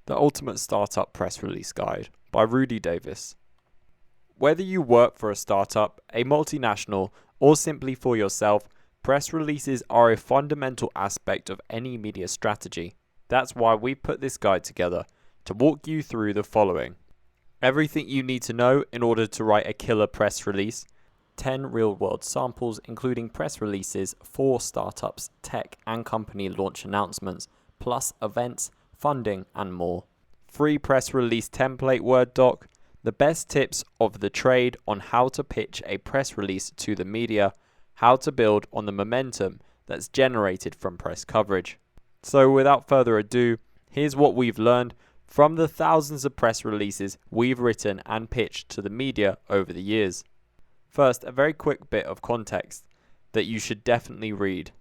The Ultimate Startup Press Release Guide by Rudy Davis. Whether you work for a startup, a multinational, or simply for yourself, press releases are a fundamental aspect of any media strategy. That's why we put this guide together to walk you through the following. Everything you need to know in order to write a killer press release, 10 real-world samples including press releases for startups, tech and company launch announcements, plus events, funding and more. Free press release template Word doc, the best tips of the trade on how to pitch a press release to the media, how to build on the momentum that's generated from press coverage. So without further ado, here's what we've learned from the thousands of press releases we've written and pitched to the media over the years. First, a very quick bit of context that you should definitely read.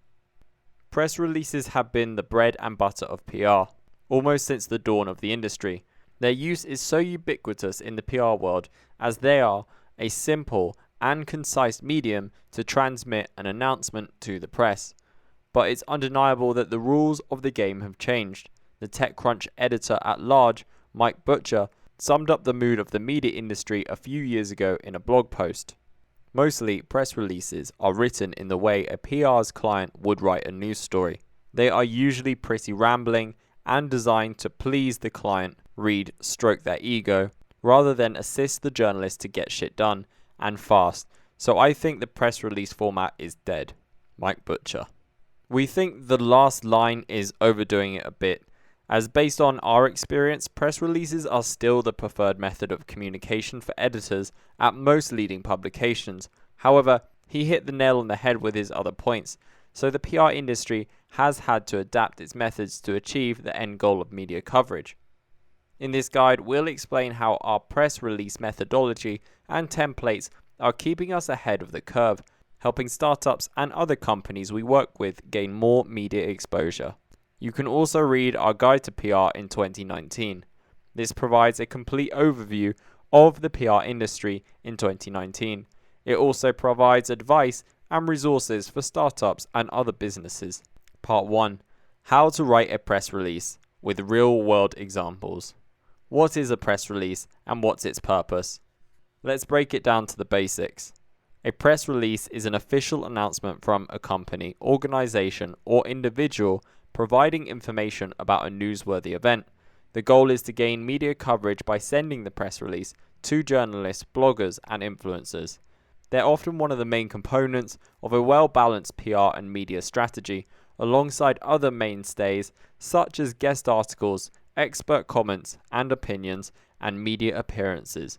Press releases have been the bread and butter of PR, almost since the dawn of the industry. Their use is so ubiquitous in the PR world as they are a simple and concise medium to transmit an announcement to the press. But it's undeniable that the rules of the game have changed. The TechCrunch editor at large, Mike Butcher, summed up the mood of the media industry a few years ago in a blog post. Mostly, press releases are written in the way a PR's client would write a news story. They are usually pretty rambling and designed to please the client, read, stroke their ego, rather than assist the journalist to get shit done, and fast. So I think the press release format is dead. Mike Butcher. We think the last line is overdoing it a bit, as based on our experience, press releases are still the preferred method of communication for editors at most leading publications. However, he hit the nail on the head with his other points. So the PR industry has had to adapt its methods to achieve the end goal of media coverage. In this guide, we'll explain how our press release methodology and templates are keeping us ahead of the curve, helping startups and other companies we work with gain more media exposure. You can also read our Guide to PR in 2019. This provides a complete overview of the PR industry in 2019. It also provides advice and resources for startups and other businesses. Part 1. How to write a press release with real-world examples. What is a press release and what's its purpose? Let's break it down to the basics. A press release is an official announcement from a company, organization, or individual providing information about a newsworthy event. The goal is to gain media coverage by sending the press release to journalists, bloggers, and influencers. They're often one of the main components of a well-balanced PR and media strategy, alongside other mainstays such as guest articles, expert comments and opinions, and media appearances.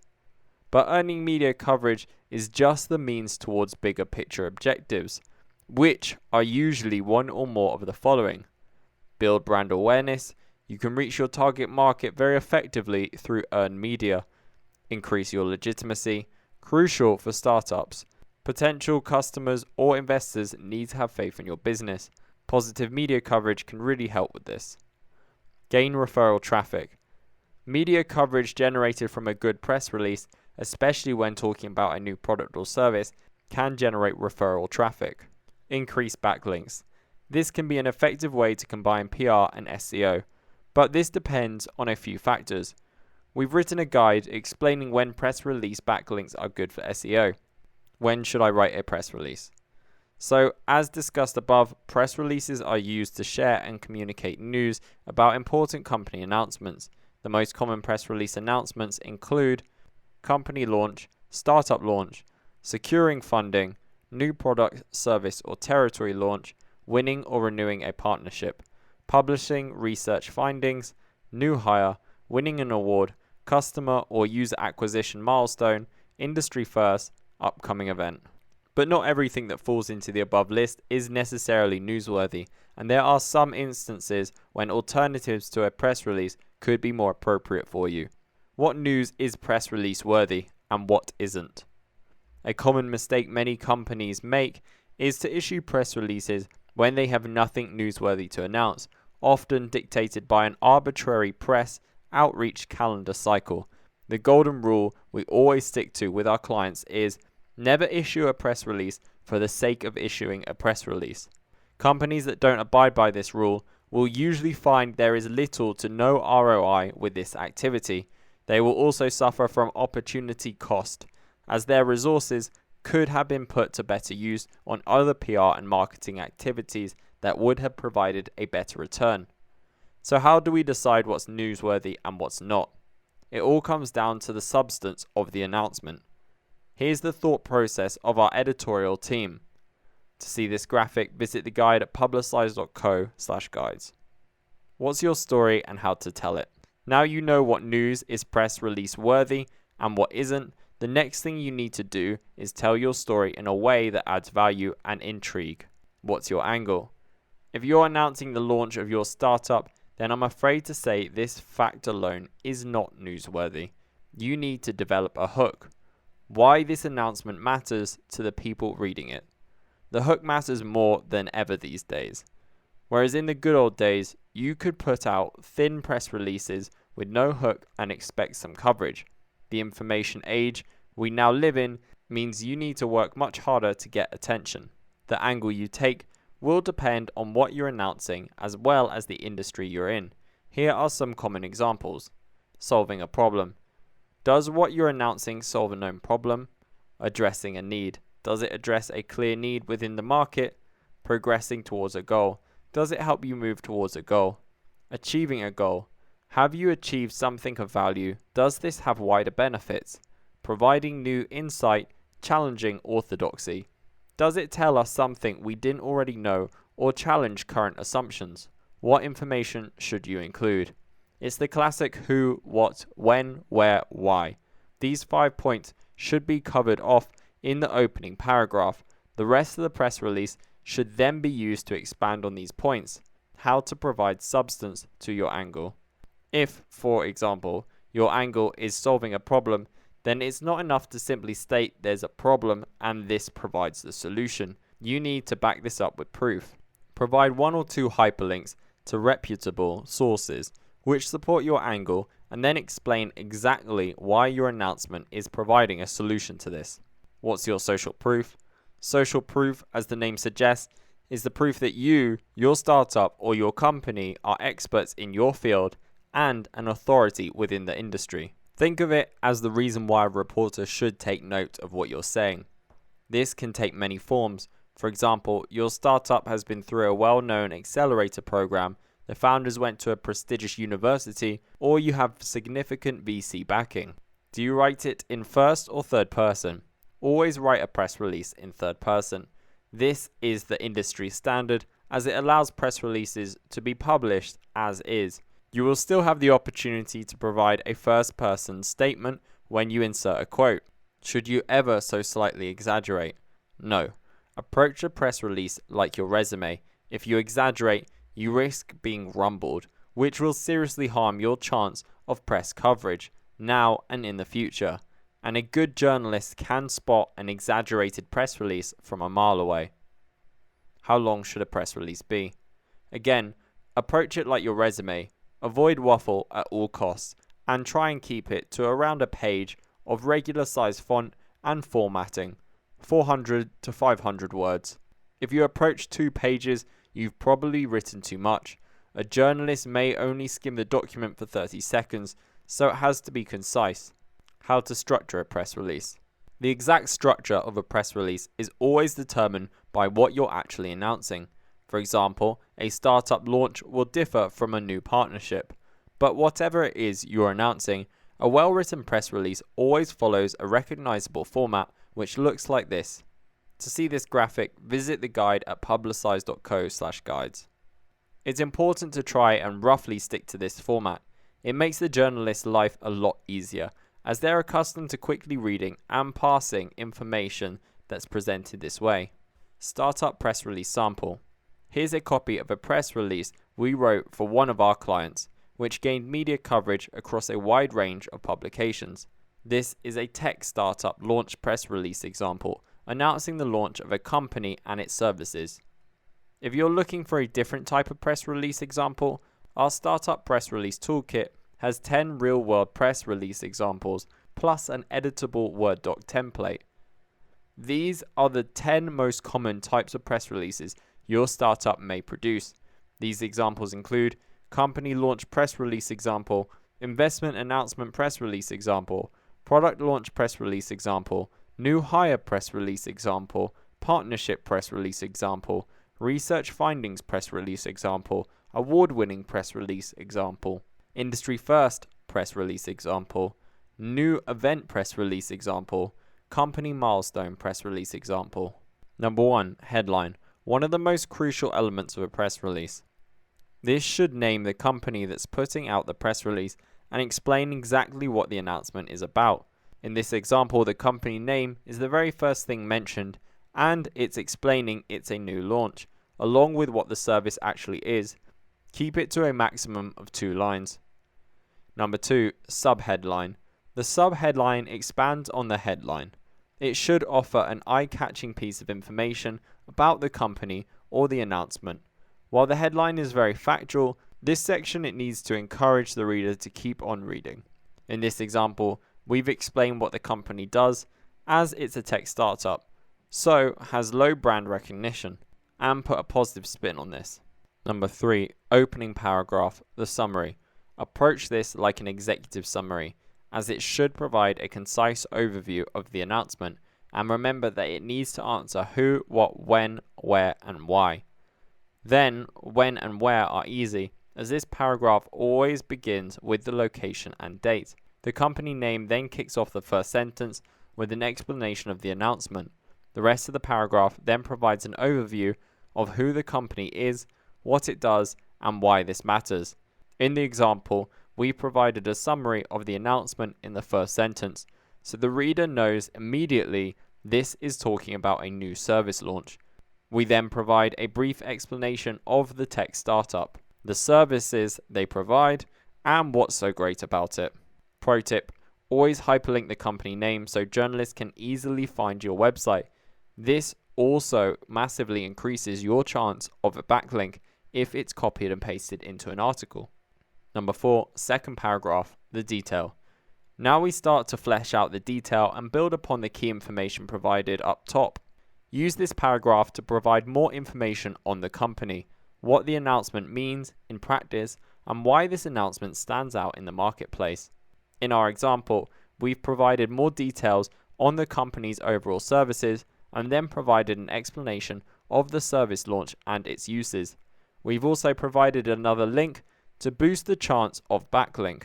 But earning media coverage is just the means towards bigger picture objectives, which are usually one or more of the following. Build brand awareness. You can reach your target market very effectively through earned media. Increase your legitimacy. Crucial for startups. Potential customers or investors need to have faith in your business. Positive media coverage can really help with this. Gain referral traffic. Media coverage generated from a good press release, especially when talking about a new product or service, can generate referral traffic. Increase backlinks. This can be an effective way to combine PR and SEO, but this depends on a few factors. We've written a guide explaining when press release backlinks are good for SEO. When should I write a press release? So, as discussed above, press releases are used to share and communicate news about important company announcements. The most common press release announcements include company launch, startup launch, securing funding, new product, service or territory launch, winning or renewing a partnership, publishing research findings, new hire, winning an award, customer or user acquisition milestone, industry first, upcoming event. But not everything that falls into the above list is necessarily newsworthy, and there are some instances when alternatives to a press release could be more appropriate for you. What news is press release worthy and what isn't? A common mistake many companies make is to issue press releases when they have nothing newsworthy to announce, often dictated by an arbitrary press outreach calendar cycle. The golden rule we always stick to with our clients is never issue a press release for the sake of issuing a press release. Companies that don't abide by this rule will usually find there is little to no ROI with this activity. They will also suffer from opportunity cost, as their resources could have been put to better use on other PR and marketing activities that would have provided a better return. So how do we decide what's newsworthy and what's not? It all comes down to the substance of the announcement. Here's the thought process of our editorial team. To see this graphic, visit the guide at publicize.co/guides. What's your story and how to tell it? Now you know what news is press release worthy and what isn't. The next thing you need to do is tell your story in a way that adds value and intrigue. What's your angle? If you're announcing the launch of your startup, then I'm afraid to say this fact alone is not newsworthy. You need to develop a hook. Why this announcement matters to the people reading it. The hook matters more than ever these days. Whereas in the good old days, you could put out thin press releases with no hook and expect some coverage. The information age we now live in means you need to work much harder to get attention. The angle you take will depend on what you're announcing as well as the industry you're in. Here are some common examples. Solving a problem. Does what you're announcing solve a known problem? Addressing a need. Does it address a clear need within the market? Progressing towards a goal. Does it help you move towards a goal? Achieving a goal. Have you achieved something of value? Does this have wider benefits? Providing new insight, challenging orthodoxy. Does it tell us something we didn't already know or challenge current assumptions? What information should you include? It's the classic who, what, when, where, why. These 5 points should be covered off in the opening paragraph. The rest of the press release should then be used to expand on these points. How to provide substance to your angle. If, for example, your angle is solving a problem, then it's not enough to simply state there's a problem and this provides the solution. You need to back this up with proof. Provide 1 or 2 hyperlinks to reputable sources which support your angle and then explain exactly why your announcement is providing a solution to this. What's your social proof? Social proof, as the name suggests, is the proof that you, your startup, or your company are experts in your field and an authority within the industry. Think of it as the reason why a reporter should take note of what you're saying. This can take many forms. For example, your startup has been through a well-known accelerator program, the founders went to a prestigious university, or you have significant VC backing. Do you write it in first or third person? Always write a press release in third person. This is the industry standard as it allows press releases to be published as is. You will still have the opportunity to provide a first-person statement when you insert a quote. Should you ever so slightly exaggerate? No. Approach a press release like your resume. If you exaggerate, you risk being rumbled, which will seriously harm your chance of press coverage, now and in the future. And a good journalist can spot an exaggerated press release from a mile away. How long should a press release be? Again, approach it like your resume. Avoid waffle at all costs and try and keep it to around a page of regular size font and formatting, 400 to 500 words. If you approach 2 pages, you've probably written too much. A journalist may only skim the document for 30 seconds, so it has to be concise. How to structure a press release. The exact structure of a press release is always determined by what you're actually announcing. For example, a startup launch will differ from a new partnership. But whatever it is you're announcing, a well-written press release always follows a recognizable format which looks like this. To see this graphic, visit the guide at publicize.co/guides. It's important to try and roughly stick to this format. It makes the journalist's life a lot easier, as they're accustomed to quickly reading and passing information that's presented this way. Startup press release sample. Here's a copy of a press release we wrote for one of our clients, which gained media coverage across a wide range of publications. This is a tech startup launch press release example, announcing the launch of a company and its services. If you're looking for a different type of press release example, our startup press release toolkit has 10 real-world press release examples plus an editable Word doc template. These are the 10 most common types of press releases your startup may produce. These examples include company launch press release example, investment announcement press release example, product launch press release example, new hire press release example, partnership press release example, research findings press release example, award-winning press release example, industry first press release example, new event press release example, company milestone press release example. Number 1, headline. One of the most crucial elements of a press release. This should name the company that's putting out the press release and explain exactly what the announcement is about. In this example, the company name is the very first thing mentioned, and it's explaining it's a new launch, along with what the service actually is. Keep it to a maximum of 2 lines. Number 2, subheadline. The subheadline expands on the headline. It should offer an eye-catching piece of information about the company or the announcement. While the headline is very factual, this section it needs to encourage the reader to keep on reading. In this example, we've explained what the company does, as it's a tech startup, so has low brand recognition, and put a positive spin on this. Number 3, opening paragraph, the summary. Approach this like an executive summary, as it should provide a concise overview of the announcement, and remember that it needs to answer who, what, when, where, and why. Then, when and where are easy, as this paragraph always begins with the location and date. The company name then kicks off the first sentence with an explanation of the announcement. The rest of the paragraph then provides an overview of who the company is, what it does, and why this matters. In the example, we provided a summary of the announcement in the first sentence, so the reader knows immediately this is talking about a new service launch. We then provide a brief explanation of the tech startup, the services they provide, and what's so great about it. Pro tip, always hyperlink the company name so journalists can easily find your website. This also massively increases your chance of a backlink if it's copied and pasted into an article. Number 4, second paragraph, the detail. Now we start to flesh out the detail and build upon the key information provided up top. Use this paragraph to provide more information on the company, what the announcement means in practice, and why this announcement stands out in the marketplace. In our example, we've provided more details on the company's overall services and then provided an explanation of the service launch and its uses. We've also provided another link to boost the chance of backlink.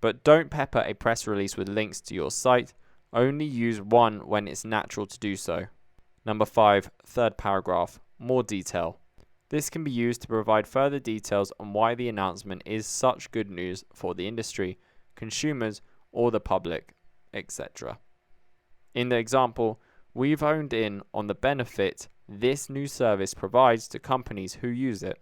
But don't pepper a press release with links to your site, only use one when it's natural to do so. Number 5, third paragraph, more detail. This can be used to provide further details on why the announcement is such good news for the industry, consumers, or the public, etc. In the example, we've honed in on the benefit this new service provides to companies who use it.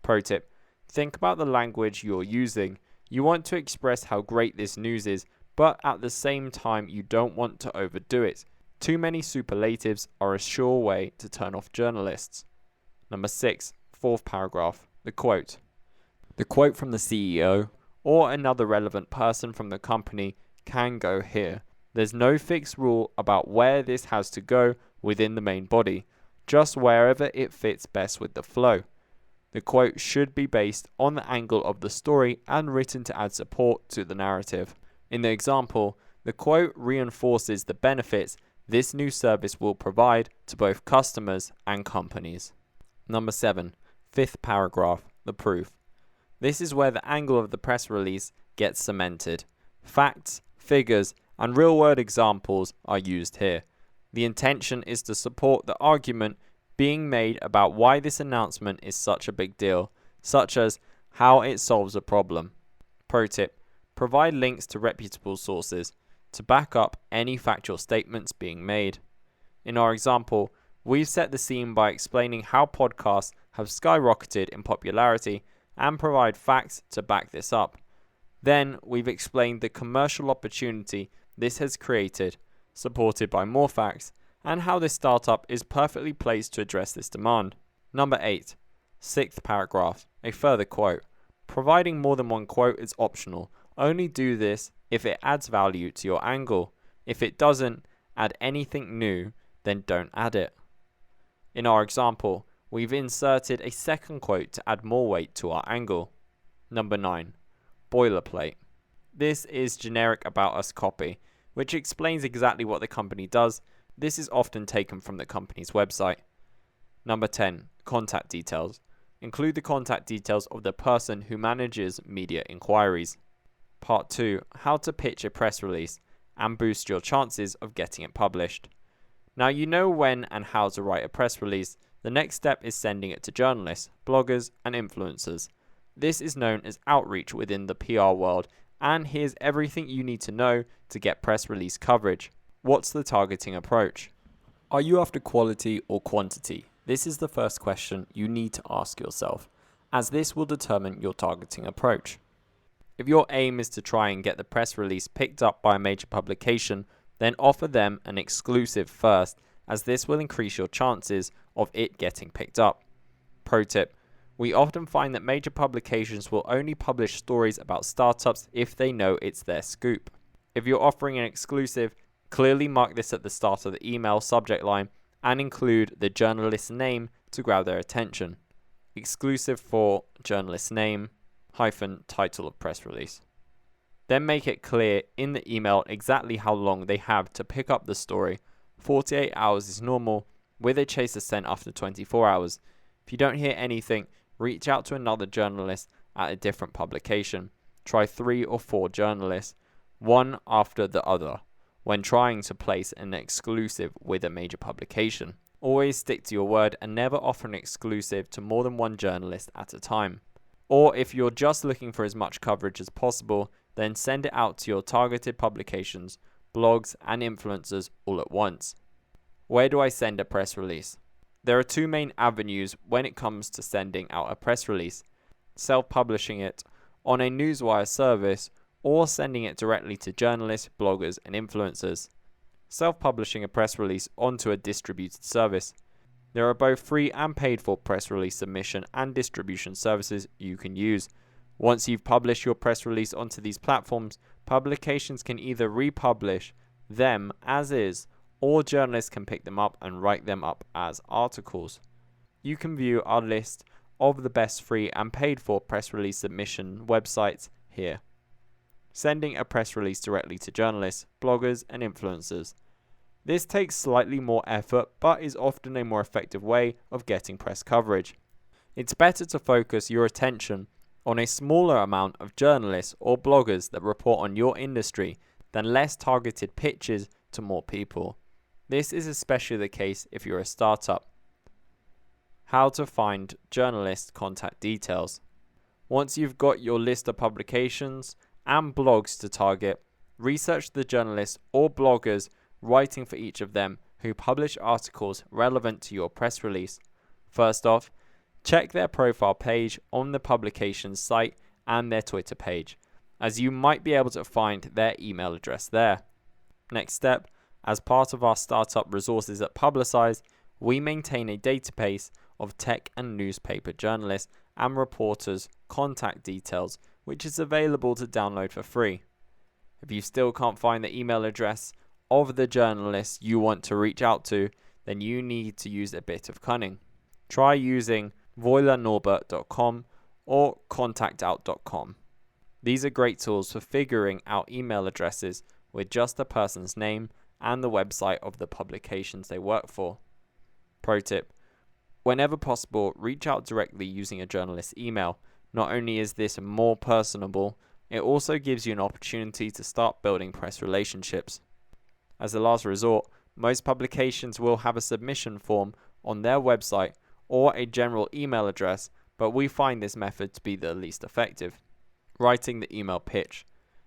Pro tip, think about the language you're using. You want to express how great this news is, but at the same time you don't want to overdo it. Too many superlatives are a sure way to turn off journalists. Number 6, fourth paragraph, the quote. The quote from the CEO or another relevant person from the company can go here. There's no fixed rule about where this has to go within the main body, just wherever it fits best with the flow. The quote should be based on the angle of the story and written to add support to the narrative. In the example, the quote reinforces the benefits this new service will provide to both customers and companies. Number 7, fifth paragraph, the proof. This is where the angle of the press release gets cemented. Facts, figures, and real-world examples are used here. The intention is to support the argument being made about why this announcement is such a big deal, such as how it solves a problem. Pro tip, provide links to reputable sources to back up any factual statements being made. In our example, we've set the scene by explaining how podcasts have skyrocketed in popularity and provide facts to back this up. Then we've explained the commercial opportunity this has created, supported by more facts, and how this startup is perfectly placed to address this demand. Number 8, sixth paragraph, a further quote. Providing more than one quote is optional. Only do this if it adds value to your angle. If it doesn't add anything new, then don't add it. In our example, We've inserted a second quote to add more weight to our angle. Number 9. Boilerplate. This is generic about us copy, which explains exactly what the company does. This is often taken from the company's website. Number 10. Contact details. Include the contact details of the person who manages media inquiries. Part 2. How to pitch a press release and boost your chances of getting it published. Now you know when and how to write a press release. The next step is sending it to journalists, bloggers, and influencers. This is known as outreach within the PR world, and here's everything you need to know to get press release coverage. What's the targeting approach? Are you after quality or quantity? This is the first question you need to ask yourself, as this will determine your targeting approach. If your aim is to try and get the press release picked up by a major publication, then offer them an exclusive first, as this will increase your chances of it getting picked up. Pro tip: we often find that major publications will only publish stories about startups if they know it's their scoop. If you're offering an exclusive, clearly mark this at the start of the email subject line and include the journalist's name to grab their attention. Exclusive for journalist's name - title of press release. Then make it clear in the email exactly how long they have to pick up the story. 48 hours is normal, with a chaser sent after 24 hours. If you don't hear anything, reach out to another journalist at a different publication. Try 3 or 4 journalists, one after the other, when trying to place an exclusive with a major publication. Always stick to your word and never offer an exclusive to more than one journalist at a time. Or if you're just looking for as much coverage as possible, then send it out to your targeted publications, blogs, and influencers all at once. Where do I send a press release? There are 2 main avenues when it comes to sending out a press release: self-publishing it on a newswire service or sending it directly to journalists, bloggers, and influencers. Self-publishing a press release onto a distributed service. There are both free and paid for press release submission and distribution services you can use. Once you've published your press release onto these platforms, publications can either republish them as is, or journalists can pick them up and write them up as articles. You can view our list of the best free and paid for press release submission websites here. Sending a press release directly to journalists, bloggers, and influencers. This takes slightly more effort, but is often a more effective way of getting press coverage. It's better to focus your attention on a smaller amount of journalists or bloggers that report on your industry than less targeted pitches to more people. This is especially the case if you're a startup. How to find journalist contact details. Once you've got your list of publications and blogs to target, research the journalists or bloggers writing for each of them who publish articles relevant to your press release. First off, check their profile page on the publication's site and their Twitter page, as you might be able to find their email address there. Next step, as part of our startup resources at Publicize, we maintain a database of tech and newspaper journalists and reporters' contact details, which is available to download for free. If you still can't find the email address of the journalists you want to reach out to, then you need to use a bit of cunning. Try using voilernorbert.com or contactout.com. These are great tools for figuring out email addresses with just a person's name and the website of the publications they work for. Pro tip: whenever possible, reach out directly using a journalist's email. Not only is this more personable, it also gives you an opportunity to start building press relationships. As a last resort, most publications will have a submission form on their website or a general email address, but we find this method to be the least effective. Writing the email pitch.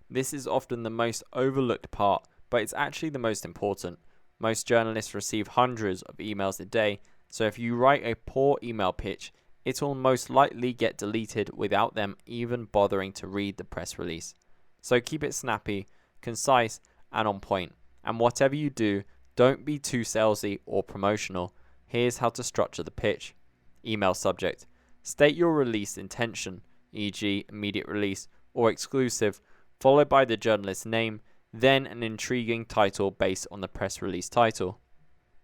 This is often the most overlooked part, but it's actually the most important. Most journalists receive hundreds of emails a day, so if you write a poor email pitch, it will most likely get deleted without them even bothering to read the press release. So keep it snappy, concise, and on point. And whatever you do, don't be too salesy or promotional. Here's how to structure the pitch. Email subject. State your release intention, e.g. immediate release or exclusive, followed by the journalist's name, then an intriguing title based on the press release title.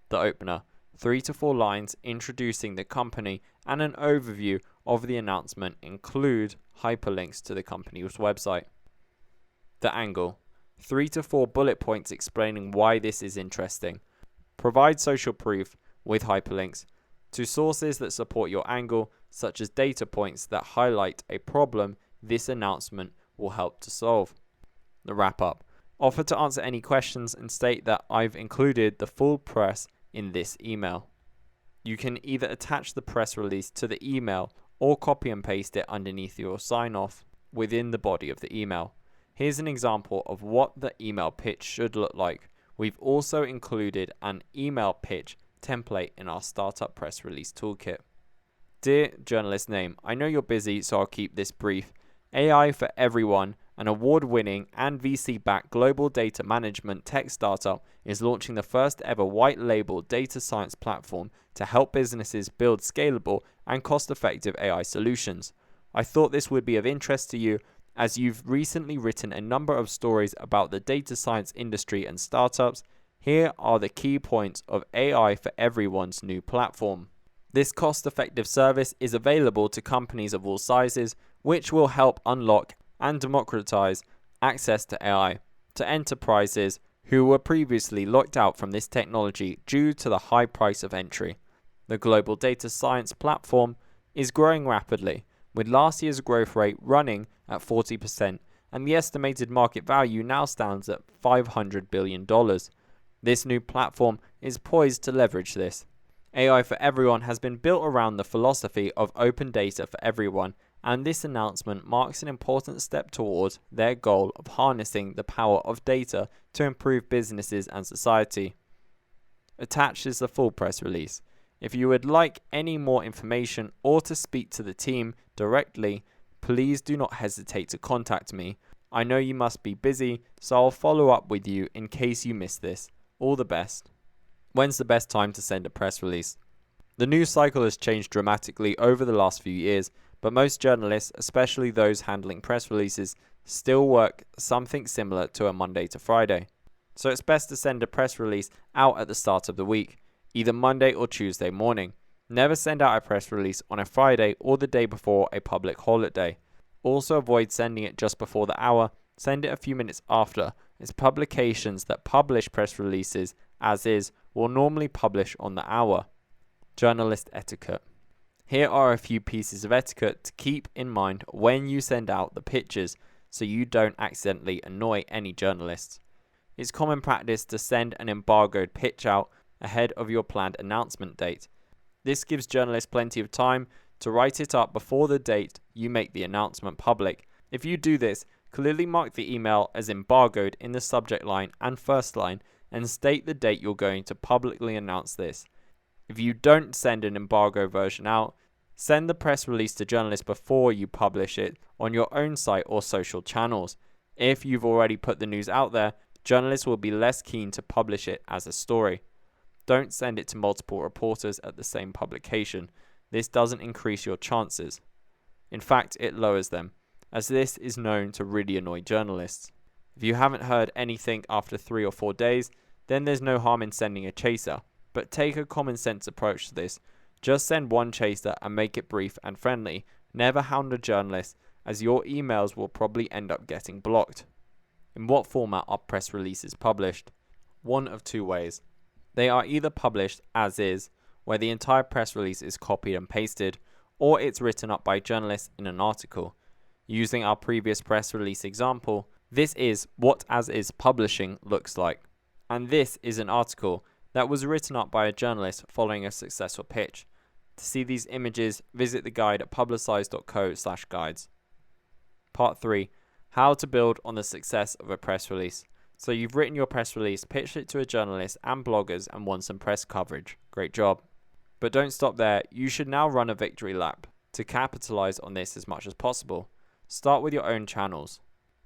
The opener. 3 to 4 lines introducing the company and an overview of the announcement include hyperlinks to the company's website. The angle. 3 to 4 bullet points explaining why this is interesting. Provide social proof with hyperlinks to sources that support your angle, such as data points that highlight a problem this announcement will help to solve. The wrap up. Offer to answer any questions and state that I've included the full press in this email. You can either attach the press release to the email or copy and paste it underneath your sign-off within the body of the email. Here's an example of what the email pitch should look like. We've also included an email pitch template in our startup press release toolkit. Dear journalist name, I know you're busy, so I'll keep this brief. AI for Everyone, an award-winning and VC-backed global data management tech startup, is launching the first ever white-label data science platform to help businesses build scalable and cost-effective AI solutions. I thought this would be of interest to you, as you've recently written a number of stories about the data science industry and startups. Here are the key points of AI for Everyone's new platform. This cost-effective service is available to companies of all sizes, which will help unlock and democratize access to AI to enterprises who were previously locked out from this technology due to the high price of entry. The global data science platform is growing rapidly, with last year's growth rate running at 40%, and the estimated market value now stands at $500 billion. This new platform is poised to leverage this. AI for Everyone has been built around the philosophy of open data for everyone, and this announcement marks an important step towards their goal of harnessing the power of data to improve businesses and society. Attached is the full press release. If you would like any more information or to speak to the team directly, please do not hesitate to contact me. I know you must be busy, so I'll follow up with you in case you missed this. All the best. When's the best time to send a press release? The news cycle has changed dramatically over the last few years, but most journalists, especially those handling press releases, still work something similar to a Monday to Friday. So it's best to send a press release out at the start of the week, either Monday or Tuesday morning. Never send out a press release on a Friday or the day before a public holiday. Also avoid sending it just before the hour. Send it a few minutes after, as publications that publish press releases as is will normally publish on the hour. Journalist etiquette. Here are a few pieces of etiquette to keep in mind when you send out the pitches so you don't accidentally annoy any journalists. It's common practice to send an embargoed pitch out ahead of your planned announcement date. This gives journalists plenty of time to write it up before the date you make the announcement public. If you do this, clearly mark the email as embargoed in the subject line and first line and state the date you're going to publicly announce this. If you don't send an embargo version out, send the press release to journalists before you publish it on your own site or social channels. If you've already put the news out there, journalists will be less keen to publish it as a story. Don't send it to multiple reporters at the same publication. This doesn't increase your chances. In fact, it lowers them, as this is known to really annoy journalists. If you haven't heard anything after 3 or 4 days, then there's no harm in sending a chaser. But take a common sense approach to this. Just send one chaser and make it brief and friendly. Never hound a journalist, as your emails will probably end up getting blocked. In what format are press releases published? One of two ways. They are either published as is, where the entire press release is copied and pasted, or it's written up by journalists in an article. Using our previous press release example, this is what as is publishing looks like. And this is an article that was written up by a journalist following a successful pitch. To see these images, visit the guide at publicize.co/guides. Part 3. How to build on the success of a press release. So you've written your press release, pitched it to a journalist and bloggers and won some press coverage. Great job. But don't stop there. You should now run a victory lap to capitalize on this as much as possible. Start with your own channels.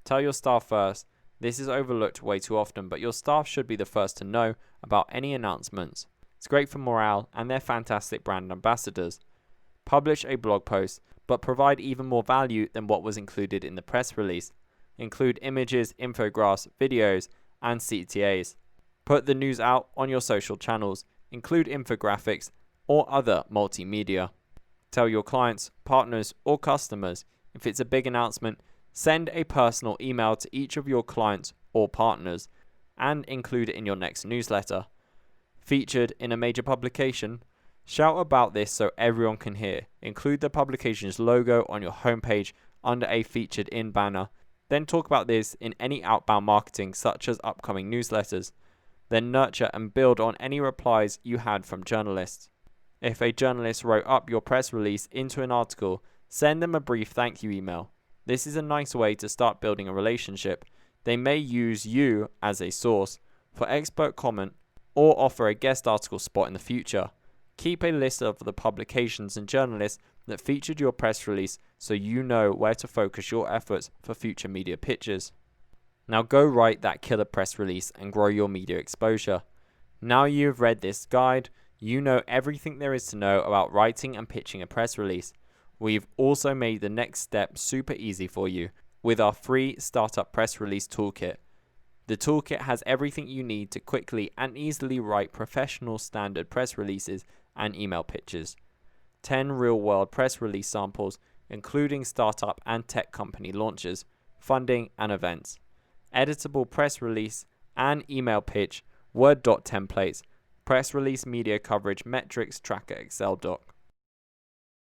Tell your staff first. This is overlooked way too often, but your staff should be the first to know about any announcements. It's great for morale and they're fantastic brand ambassadors. Publish a blog post, but provide even more value than what was included in the press release. Include images, infographics, videos, and CTAs. Put the news out on your social channels. include infographics or other multimedia. Tell your clients, partners, or customers. If it's a big announcement, send a personal email to each of your clients or partners and include it in your next newsletter. Featured in a major publication, shout about this so everyone can hear. Include the publication's logo on your homepage under a featured in banner. Then talk about this in any outbound marketing such as upcoming newsletters. Then nurture and build on any replies you had from journalists. If a journalist wrote up your press release into an article, send them a brief thank you email. This is a nice way to start building a relationship. They may use you as a source for expert comment or offer a guest article spot in the future. Keep a list of the publications and journalists that featured your press release so you know where to focus your efforts for future media pitches. Now go write that killer press release and grow your media exposure. Now you've read this guide, you know everything there is to know about writing and pitching a press release. We've also made the next step super easy for you with our free Startup Press Release Toolkit. The toolkit has everything you need to quickly and easily write professional standard press releases and email pitches. 10 real-world press release samples, including startup and tech company launches, funding and events. Editable press release and email pitch, Word doc templates, press release media coverage metrics tracker Excel doc.